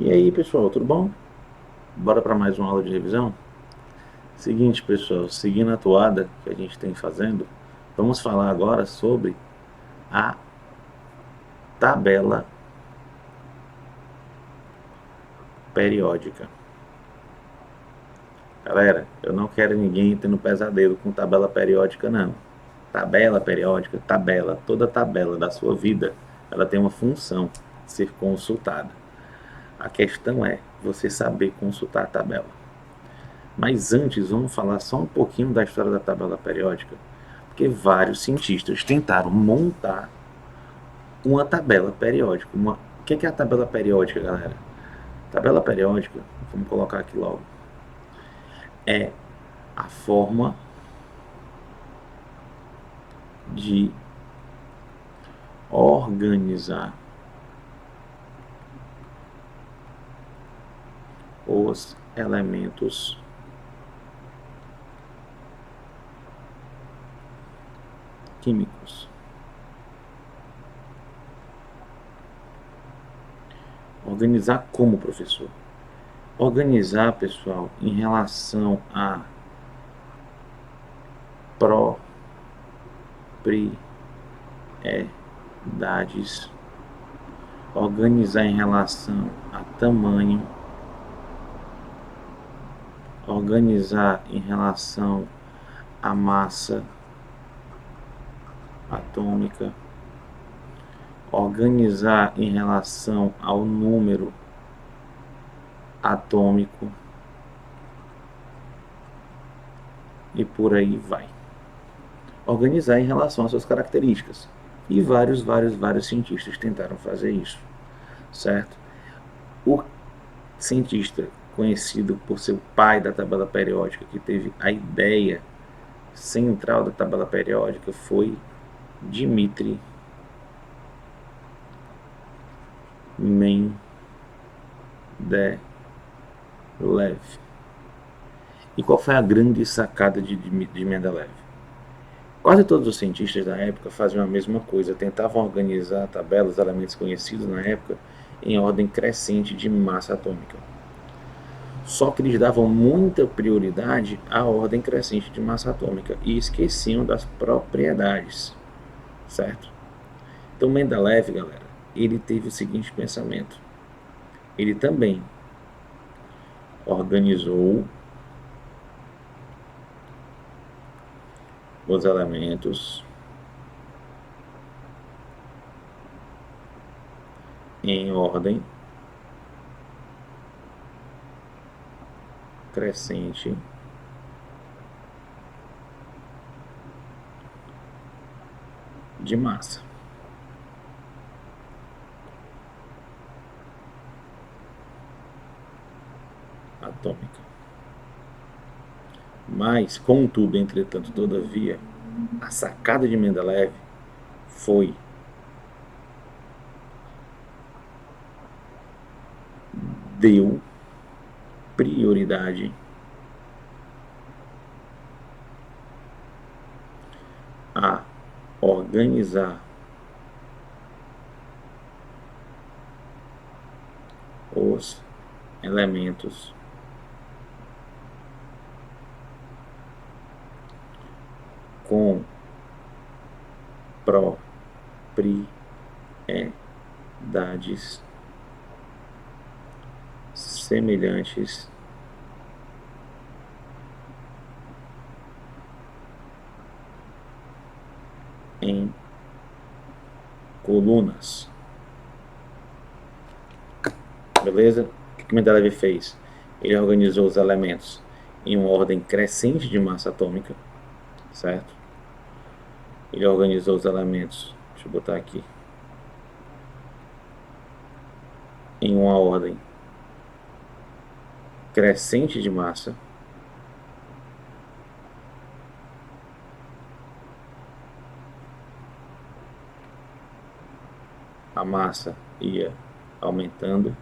E aí, pessoal, tudo bom? Bora para mais uma aula de revisão? Seguinte, pessoal, seguindo a toada que a gente tem fazendo, vamos falar agora sobre a tabela periódica. Galera, eu não quero ninguém tendo pesadelo com tabela periódica, não. Tabela periódica, tabela, toda tabela da sua vida, ela tem uma função, ser consultada. A questão é você saber consultar a tabela. Mas antes, vamos falar só um pouquinho da história da tabela periódica, porque vários cientistas tentaram montar uma tabela periódica. O que é a tabela periódica, galera? Tabela periódica, vamos colocar aqui logo, é a forma de organizar os elementos químicos. Organizar como, professor? Organizar, pessoal, em relação a propriedades, organizar em relação a tamanho, organizar em relação à massa atômica, organizar em relação ao número atômico e por aí vai. Organizar em relação às suas características. E vários cientistas tentaram fazer isso, certo? O cientista conhecido por ser o pai da tabela periódica, que teve a ideia central da tabela periódica, foi Dmitri Mendeleev. E qual foi a grande sacada de Mendeleev? Quase todos os cientistas da época faziam a mesma coisa, tentavam organizar a tabela, os elementos conhecidos na época, em ordem crescente de massa atômica. Só que eles davam muita prioridade à ordem crescente de massa atômica e esqueciam das propriedades, certo? Então Mendeleev, galera, ele teve o seguinte pensamento. Ele também organizou os elementos em ordem crescente de massa atômica. Mas, contudo, entretanto, todavia, a sacada de Mendeleev foi deu prioridade a organizar os elementos com propriedades semelhantes em colunas. Beleza? O que Mendeleev fez? Ele organizou os elementos em uma ordem crescente de massa atômica, certo? Ele organizou os elementos, deixa eu botar aqui, em uma ordem crescente de massa, a massa ia aumentando,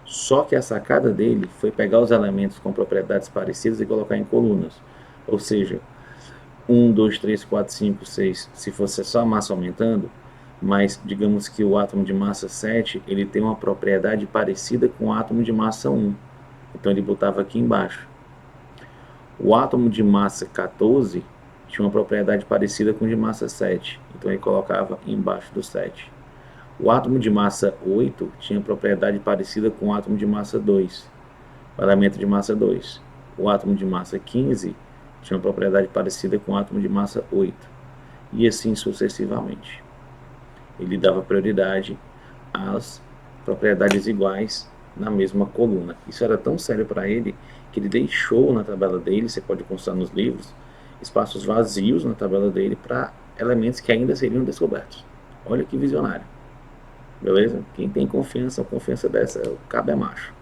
só que a sacada dele foi pegar os elementos com propriedades parecidas e colocar em colunas, ou seja, 1, 2, 3, 4, 5, 6, se fosse só a massa aumentando, mas digamos que o átomo de massa 7, ele tem uma propriedade parecida com o átomo de massa 1. Então ele botava aqui embaixo. O átomo de massa 14 tinha uma propriedade parecida com o de massa 7, então ele colocava embaixo do 7. O átomo de massa 8 tinha propriedade parecida com o átomo de massa 2, o elemento de massa 2. O átomo de massa 15 tinha uma propriedade parecida com o átomo de massa 8, e assim sucessivamente. Ele dava prioridade às propriedades iguais na mesma coluna. Isso era tão sério para ele que ele deixou na tabela dele, você pode consultar nos livros, espaços vazios na tabela dele para elementos que ainda seriam descobertos. Olha que visionário. Beleza? Quem tem confiança, confiança dessa, o cabo é macho.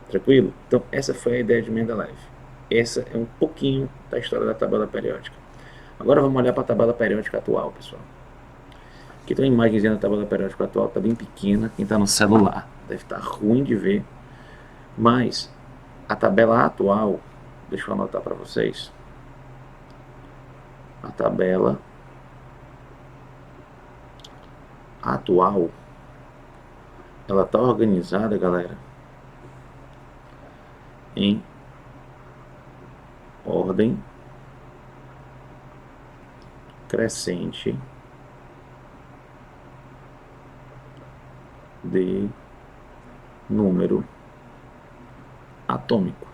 Tranquilo? Então, essa foi a ideia de Mendeleev. Essa é um pouquinho da história da tabela periódica. Agora vamos olhar para a tabela periódica atual, pessoal. Aqui tem uma imagenzinha da tabela periódica atual, está bem pequena. Quem está no celular deve estar ruim de ver. Mas a tabela atual, deixa eu anotar para vocês. A tabela atual, ela está organizada, galera, em ordem crescente de número atômico,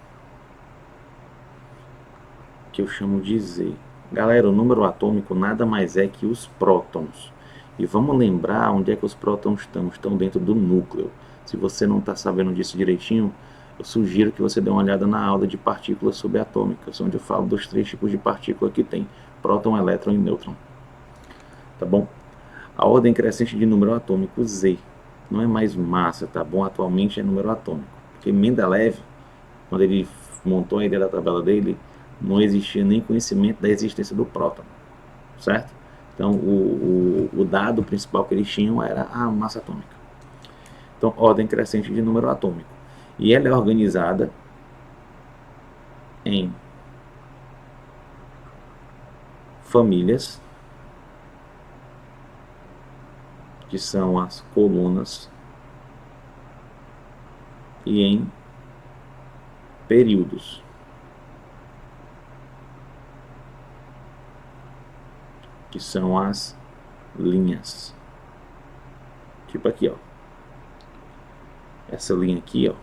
que eu chamo de Z. Galera, o número atômico nada mais é que os prótons. E vamos lembrar onde é que os prótons estão. Estão dentro do núcleo. Se você não está sabendo disso direitinho, eu sugiro que você dê uma olhada na aula de partículas subatômicas, onde eu falo dos 3 tipos de partícula que tem: próton, elétron e nêutron. Tá bom? A ordem crescente de número atômico Z não é mais massa, tá bom? Atualmente é número atômico. Porque Mendeleev, quando ele montou a ideia da tabela dele, não existia nem conhecimento da existência do próton, certo? Então, o dado principal que eles tinham era a massa atômica. Então, ordem crescente de número atômico. E ela é organizada em famílias, que são as colunas, e em períodos, que são as linhas. Tipo aqui, ó. Essa linha aqui, ó,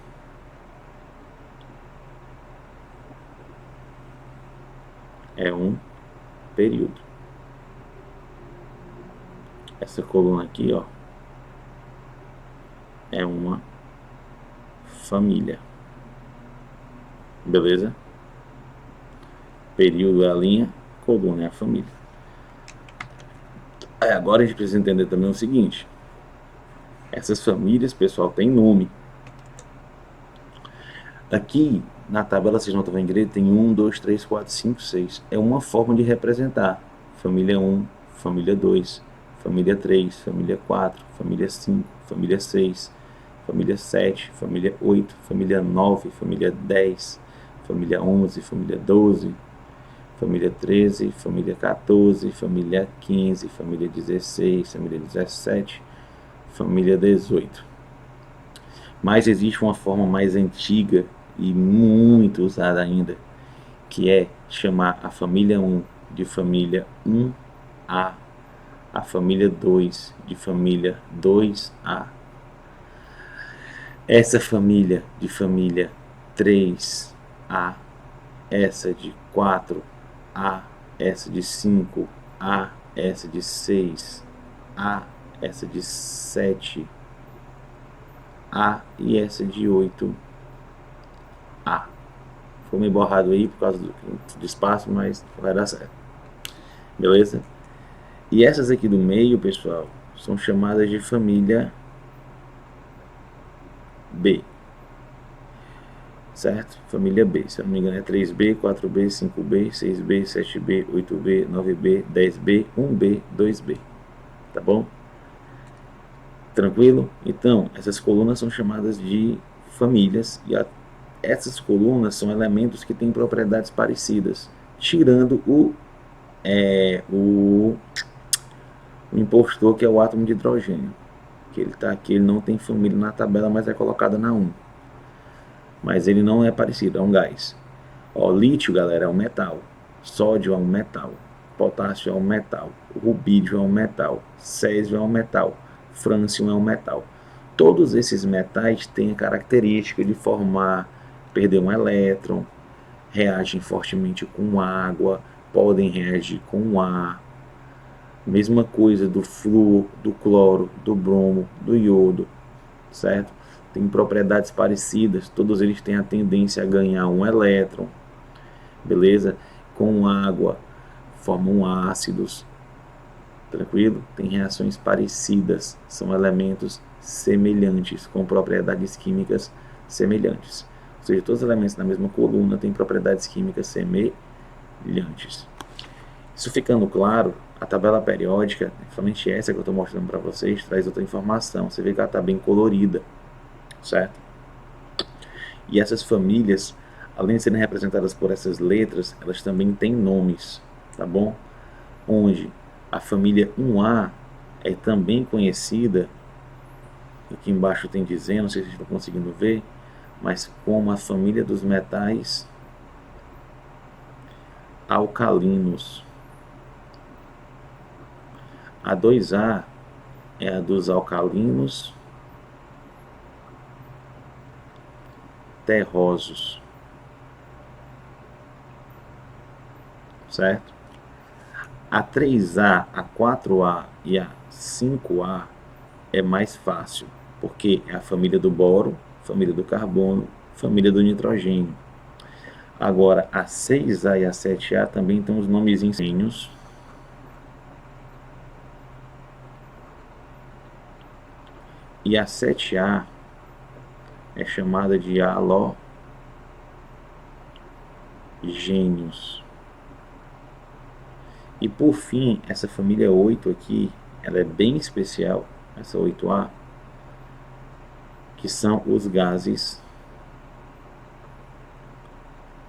é um período. Essa coluna aqui, ó, é uma família. Beleza? Período é a linha, coluna é a família. Agora a gente precisa entender também o seguinte: essas famílias, pessoal, têm nome. Aqui na tabela, vocês não estão vendo direito, tem 1, 2, 3, 4, 5, 6. É uma forma de representar. Família 1, família 2, família 3, família 4, família 5, família 6, família 7, família 8, família 9, família 10, família 11, família 12, família 13, família 14, família 15, família 16, família 17, família 18. Mas existe uma forma mais antiga e muito usada ainda, que é chamar a família 1 de família 1A, a família 2 de família 2A, essa família de família 3A, essa de 4A, essa de 5A, essa de 6A, essa de 7A e essa de 8A. Foi meio borrado aí por causa do espaço, mas vai dar certo. Beleza? E essas aqui do meio, pessoal, são chamadas de família B. Certo? Família B. Se eu não me engano é 3B, 4B, 5B, 6B, 7B, 8B, 9B, 10B, 1B, 2B. Tá bom? Tranquilo? Então, essas colunas são chamadas de famílias e essas colunas são elementos que têm propriedades parecidas, tirando O impostor, que é o átomo de hidrogênio, que ele está aqui, ele não tem família na tabela, mas é colocado na 1. Mas ele não é parecido, é um gás. Ó, lítio, galera, é um metal. Sódio é um metal. Potássio é um metal. Rubídio é um metal. Césio é um metal. Frâncio é um metal. Todos esses metais têm a característica de formar, perder um elétron, reagem fortemente com água, podem reagir com ar. Mesma coisa do flúor, do cloro, do bromo, do iodo, certo? Tem propriedades parecidas, todos eles têm a tendência a ganhar um elétron, beleza? Com água, formam ácidos, tranquilo? Tem reações parecidas, são elementos semelhantes, com propriedades químicas semelhantes. Ou seja, todos os elementos na mesma coluna têm propriedades químicas semelhantes. Isso ficando claro, a tabela periódica, principalmente essa que eu estou mostrando para vocês, traz outra informação. Você vê que ela está bem colorida, certo? E essas famílias, além de serem representadas por essas letras, elas também têm nomes, tá bom? Onde a família 1A é também conhecida, aqui embaixo tem dizendo, não sei se vocês estão conseguindo ver, mas como a família dos metais alcalinos. A 2A é a dos alcalinos terrosos, certo? A 3A, a 4A e a 5A é mais fácil, porque é a família do boro, família do carbono, família do nitrogênio. Agora, a 6A e a 7A também tem os nomezinhos. E a 7A é chamada de halogênios. E por fim, essa família 8 aqui, ela é bem especial, essa 8A, que são os gases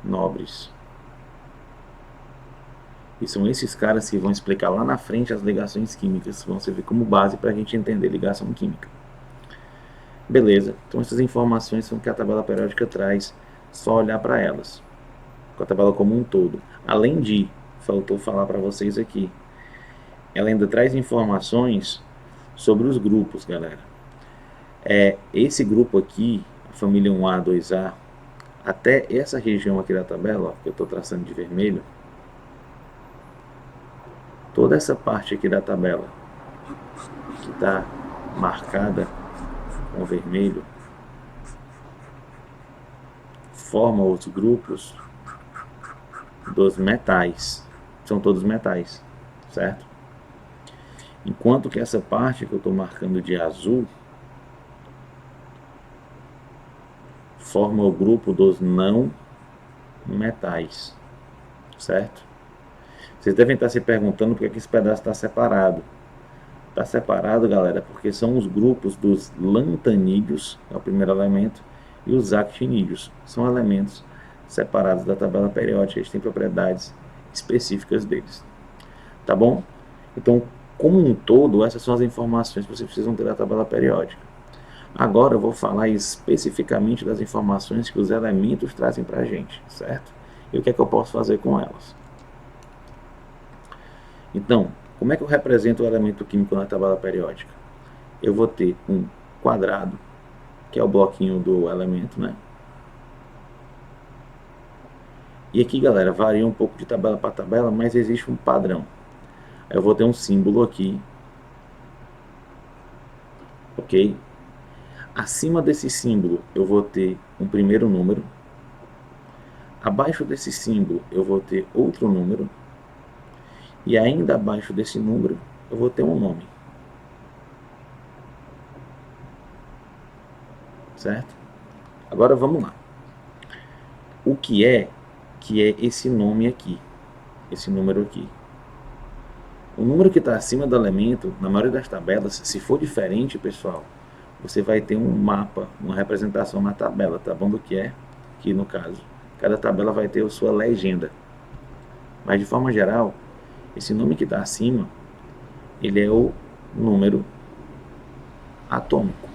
nobres. E são esses caras que vão explicar lá na frente as ligações químicas, vão servir como base para a gente entender ligação química. Beleza, então essas informações são que a tabela periódica traz, só olhar para elas, com a tabela como um todo. Além de, faltou falar para vocês aqui, ela ainda traz informações sobre os grupos, galera. Esse grupo aqui, a família 1A, 2A, até essa região aqui da tabela, ó, que eu estou traçando de vermelho, toda essa parte aqui da tabela, que está marcada com vermelho, forma os grupos dos metais. São todos metais, certo? Enquanto que essa parte que eu estou marcando de azul forma o grupo dos não metais, certo? Vocês devem estar se perguntando por que esse pedaço está separado. Está separado, galera, porque são os grupos dos lantanídeos, é o primeiro elemento, e os actinídeos. São elementos separados da tabela periódica, eles têm propriedades específicas deles. Tá bom? Então, como um todo, essas são as informações que vocês precisam ter da tabela periódica. Agora eu vou falar especificamente das informações que os elementos trazem para a gente, certo? E o que é que eu posso fazer com elas. Então, como é que eu represento o elemento químico na tabela periódica? Eu vou ter um quadrado, que é o bloquinho do elemento, né? E aqui, galera, varia um pouco de tabela para tabela, mas existe um padrão. Eu vou ter um símbolo aqui, ok? Acima desse símbolo eu vou ter um primeiro número. Abaixo desse símbolo eu vou ter outro número. E ainda abaixo desse número eu vou ter um nome. Certo? Agora vamos lá. O que é esse nome aqui? Esse número aqui. O número que está acima do elemento, na maioria das tabelas, se for diferente, pessoal, você vai ter um mapa, uma representação na tabela, tá bom? Do que é, que no caso, cada tabela vai ter a sua legenda. Mas de forma geral, esse nome que está acima ele é o número atômico,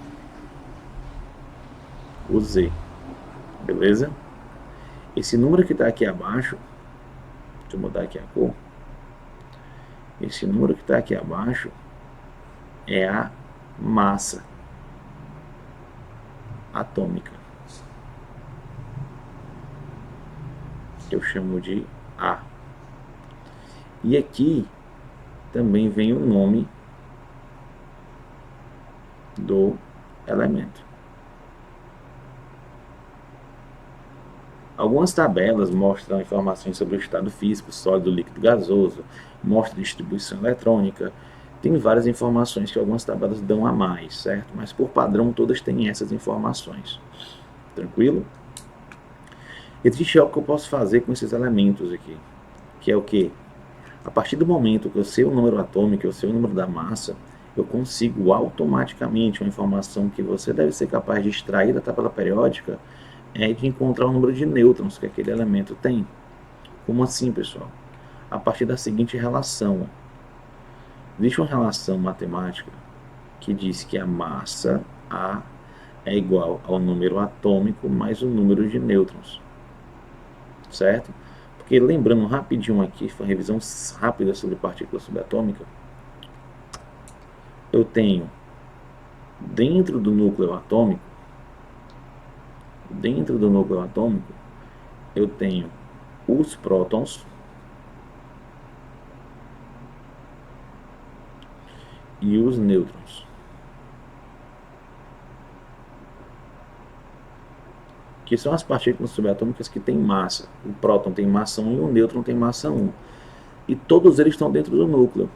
o Z, beleza? Esse número que está aqui abaixo, deixa eu mudar aqui a cor, esse número que está aqui abaixo é a massa atômica, que eu chamo de A. E aqui também vem o nome do elemento. Algumas tabelas mostram informações sobre o estado físico, sólido, líquido, gasoso, mostra distribuição eletrônica. Tem várias informações que algumas tabelas dão a mais, certo? Mas por padrão todas têm essas informações. Tranquilo? Existe algo que eu posso fazer com esses elementos aqui, que é o que? A partir do momento que eu sei o número atômico, eu sei o número da massa, eu consigo automaticamente uma informação que você deve ser capaz de extrair da tabela periódica, é de encontrar o número de nêutrons que aquele elemento tem. Como assim, pessoal? A partir da seguinte relação. Existe uma relação matemática que diz que a massa A é igual ao número atômico mais o número de nêutrons. Certo? Porque lembrando rapidinho aqui, foi uma revisão rápida sobre partícula subatômica, eu tenho dentro do núcleo atômico, eu tenho os prótons e os nêutrons, que são as partículas subatômicas que têm massa. O próton tem massa 1 e o nêutron tem massa 1. E todos eles estão dentro do núcleo.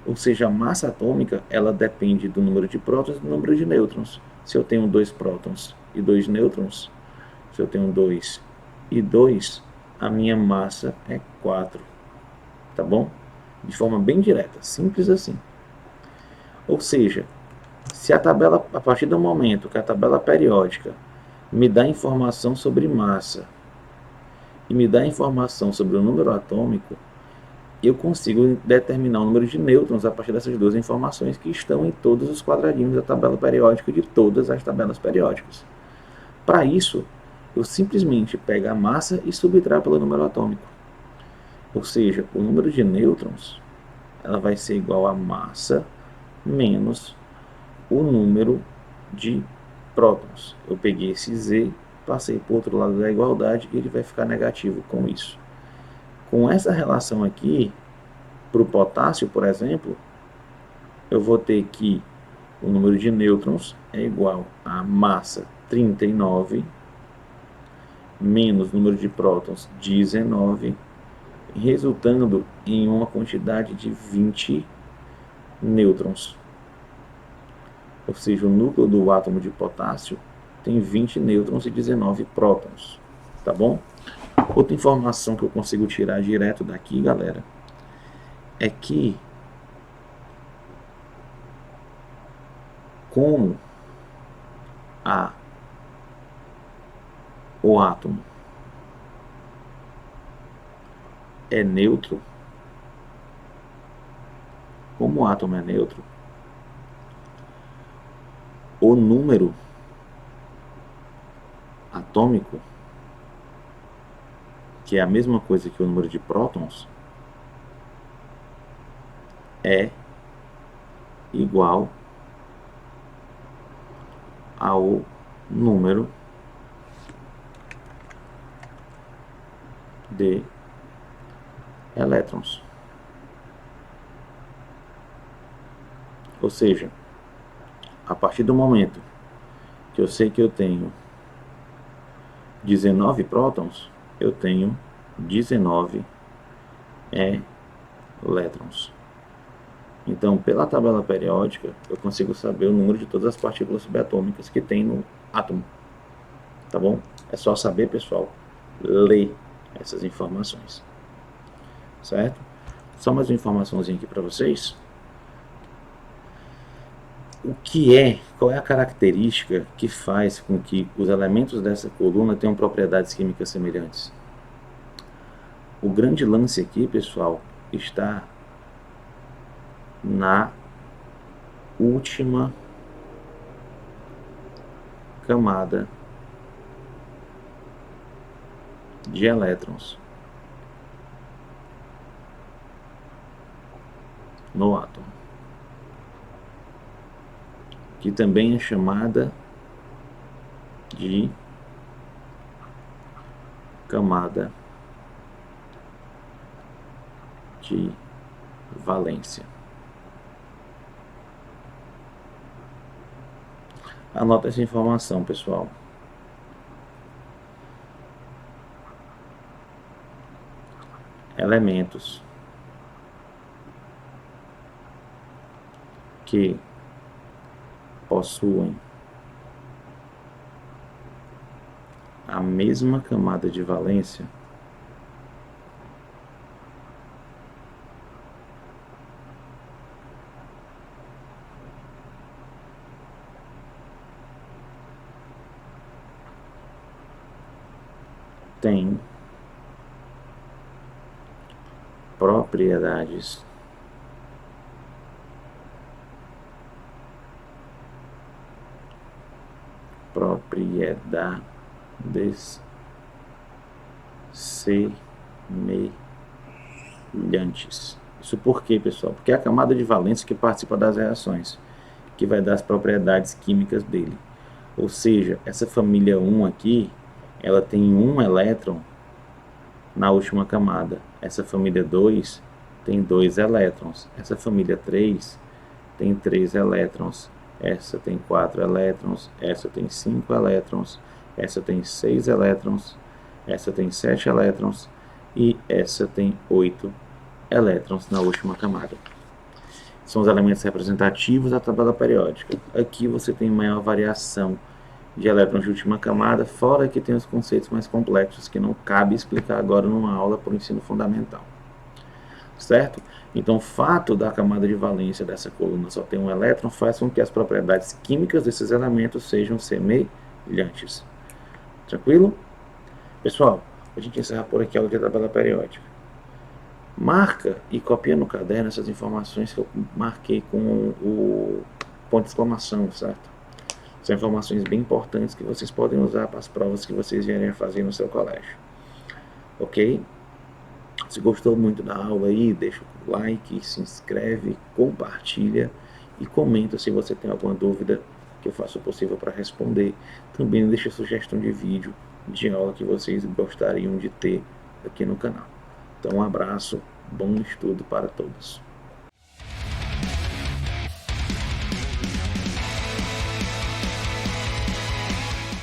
Ou seja, a massa atômica, ela depende do número de prótons e do número de nêutrons. Se eu tenho 2 prótons e 2 nêutrons, se eu tenho 2 e 2, a minha massa é 4. Tá bom? De forma bem direta, simples assim. Ou seja, se a tabela, a partir do momento que a tabela periódica me dá informação sobre massa e me dá informação sobre o número atômico, eu consigo determinar o número de nêutrons a partir dessas duas informações que estão em todos os quadradinhos da tabela periódica de todas as tabelas periódicas. Para isso, eu simplesmente pego a massa e subtraio pelo número atômico. Ou seja, o número de nêutrons ela vai ser igual a massa menos o número de prótons. Eu peguei esse Z, passei para o outro lado da igualdade e ele vai ficar negativo com isso. Com essa relação aqui, para o potássio, por exemplo, eu vou ter que o número de nêutrons é igual a massa 39 menos o número de prótons 19, resultando em uma quantidade de 20 nêutrons. Ou seja, o núcleo do átomo de potássio tem 20 nêutrons e 19 prótons. Tá bom? Outra informação que eu consigo tirar direto daqui, galera, é que como o átomo é neutro, o número atômico, que é a mesma coisa que o número de prótons, é igual ao número de elétrons. Ou seja, a partir do momento que eu sei que eu tenho 19 prótons, eu tenho 19 elétrons. Então, pela tabela periódica, eu consigo saber o número de todas as partículas subatômicas que tem no átomo. Tá bom? É só saber, pessoal, ler essas informações. Certo? Só mais uma informaçãozinha aqui para vocês. Qual é a característica que faz com que os elementos dessa coluna tenham propriedades químicas semelhantes? O grande lance aqui, pessoal, está na última camada de elétrons no átomo, que também é chamada de camada de valência. Anota essa informação, pessoal. Elementos que possuem a mesma camada de valência têm propriedades semelhantes. Isso por quê, pessoal? Porque é a camada de valência que participa das reações, que vai dar as propriedades químicas dele. Ou seja, essa família 1 aqui, ela tem um elétron na última camada. Essa família 2 tem 2 elétrons. Essa família 3 tem 3 elétrons. Essa tem 4 elétrons. Essa tem 5 elétrons. Essa tem 6 elétrons. Essa tem 7 elétrons. E essa tem 8 elétrons na última camada. São os elementos representativos da tabela periódica. Aqui você tem maior variação de elétrons de última camada, fora que tem os conceitos mais complexos que não cabe explicar agora numa aula para o ensino fundamental. Certo? Então, o fato da camada de valência dessa coluna só ter um elétron faz com que as propriedades químicas desses elementos sejam semelhantes. Tranquilo? Pessoal, a gente encerra por aqui a aula de tabela periódica. Marca e copia no caderno essas informações que eu marquei com o ponto de exclamação, certo? São informações bem importantes que vocês podem usar para as provas que vocês vierem a fazer no seu colégio. Ok? Se gostou muito da aula aí, deixa o like, se inscreve, compartilha e comenta se você tem alguma dúvida que eu faço o possível para responder. Também deixa sugestão de vídeo de aula que vocês gostariam de ter aqui no canal. Então, um abraço, bom estudo para todos.